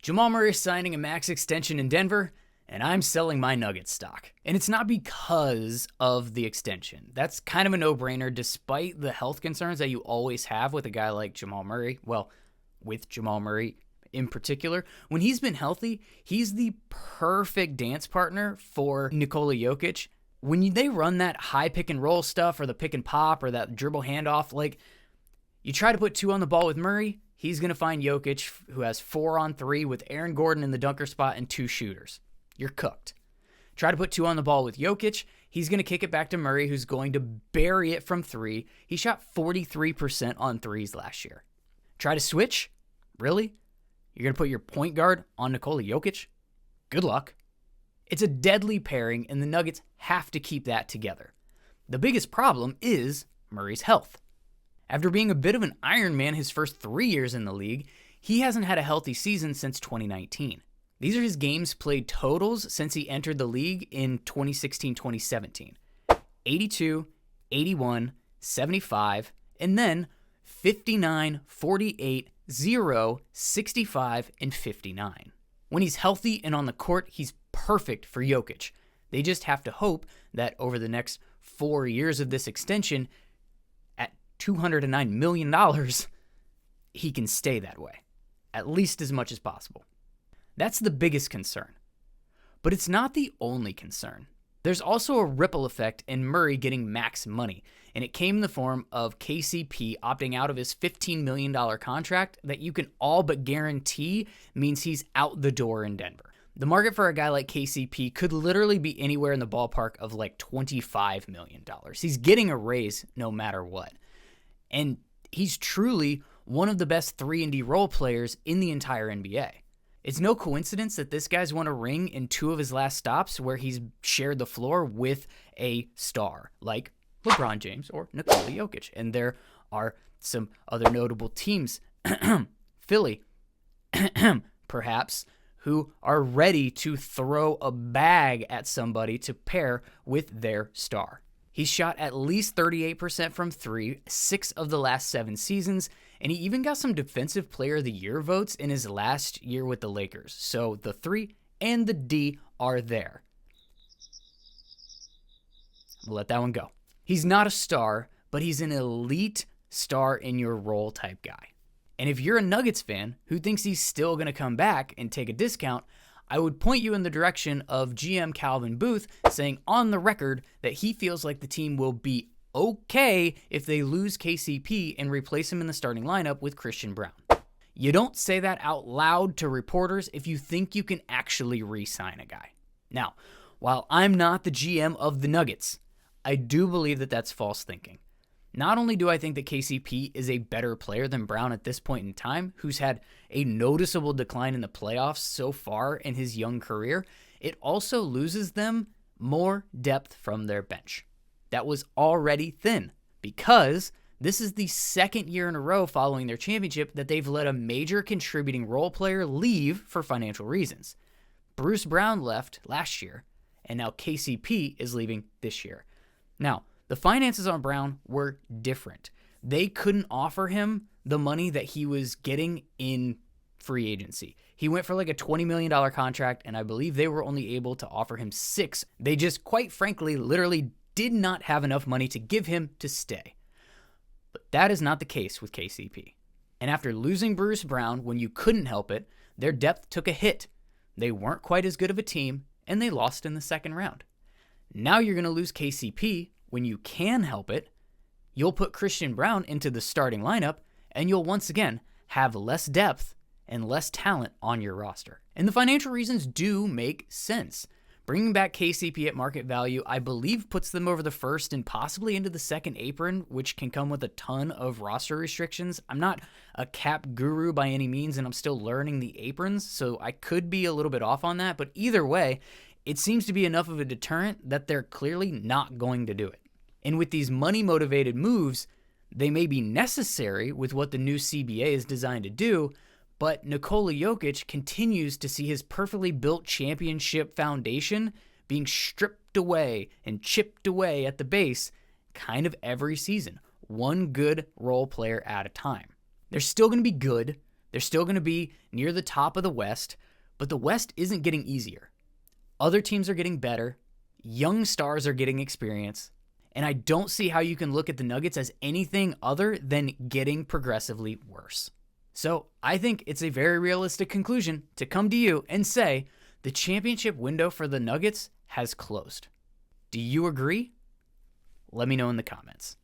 Jamal Murray is signing a max extension in Denver, and I'm selling my Nuggets stock. And it's not because of the extension. That's kind of a no-brainer despite the health concerns that you always have with a guy like Jamal Murray. Well, with Jamal Murray in particular. When he's been healthy, he's the perfect dance partner for Nikola Jokic. When they run that high pick and roll stuff or the pick and pop or that dribble handoff, like you try to put two on the ball with Murray, he's going to find Jokic, who has 4 on 3 with Aaron Gordon in the dunker spot and 2 shooters. You're cooked. Try to put 2 on the ball with Jokic. He's going to kick it back to Murray, who's going to bury it from 3. He shot 43% on threes last year. Try to switch? Really? You're going to put your point guard on Nikola Jokic? Good luck. It's a deadly pairing, and the Nuggets have to keep that together. The biggest problem is Murray's health. After being a bit of an Iron Man his first 3 years in the league, he hasn't had a healthy season since 2019. These are his games played totals since he entered the league in 2016-2017. 82, 81, 75, and then 59, 48, 0, 65, and 59. When he's healthy and on the court, he's perfect for Jokic. They just have to hope that over the next 4 years of this extension, at $209 million, he can stay that way, at least as much as possible. That's the biggest concern. But it's not the only concern. There's also a ripple effect in Murray getting max money, and it came in the form of KCP opting out of his $15 million contract that you can all but guarantee means he's out the door in Denver. The market for a guy like KCP could literally be anywhere in the ballpark of like $25 million. He's getting a raise no matter what. And he's truly one of the best 3-and-D role players in the entire NBA. It's no coincidence that this guy's won a ring in 2 of his last stops where he's shared the floor with a star like LeBron James or Nikola Jokic. And there are some other notable teams, Philly, perhaps, who are ready to throw a bag at somebody to pair with their star. He's shot at least 38% from 3, 6 of the last 7 seasons, and he even got some Defensive Player of the Year votes in his last year with the Lakers. So the 3 and the D are there. We'll let that one go. He's not a star, but he's an elite star in your role type guy. And if you're a Nuggets fan who thinks he's still going to come back and take a discount, I would point you in the direction of GM Calvin Booth saying on the record that he feels like the team will be okay if they lose KCP and replace him in the starting lineup with Christian Braun. You don't say that out loud to reporters if you think you can actually re-sign a guy. Now, while I'm not the GM of the Nuggets, I do believe that that's false thinking. Not only do I think that KCP is a better player than Brown at this point in time, who's had a noticeable decline in the playoffs so far in his young career, it also loses them more depth from their bench. That was already thin because this is the second year in a row following their championship that they've let a major contributing role player leave for financial reasons. Bruce Brown left last year, and now KCP is leaving this year. Now, the finances on Brown were different. They couldn't offer him the money that he was getting in free agency. He went for like a $20 million contract, and I believe they were only able to offer him 6. They just, quite frankly, literally did not have enough money to give him to stay. But that is not the case with KCP. And after losing Bruce Brown when you couldn't help it, their depth took a hit. They weren't quite as good of a team, and they lost in the second round. Now you're going to lose KCP when you can help it. You'll put Christian Braun into the starting lineup, and you'll once again have less depth and less talent on your roster. And the financial reasons do make sense. Bringing back KCP at market value, I believe, puts them over the first and possibly into the second apron, which can come with a ton of roster restrictions. I'm not a cap guru by any means, and I'm still learning the aprons, so I could be a little bit off on that. But either way, it seems to be enough of a deterrent that they're clearly not going to do it. And with these money-motivated moves, they may be necessary with what the new CBA is designed to do, but Nikola Jokic continues to see his perfectly built championship foundation being stripped away and chipped away at the base kind of every season, one good role player at a time. They're still going to be good. They're still going to be near the top of the West, but the West isn't getting easier. Other teams are getting better. Young stars are getting experience. And I don't see how you can look at the Nuggets as anything other than getting progressively worse. So I think it's a very realistic conclusion to come to you and say the championship window for the Nuggets has closed. Do you agree? Let me know in the comments.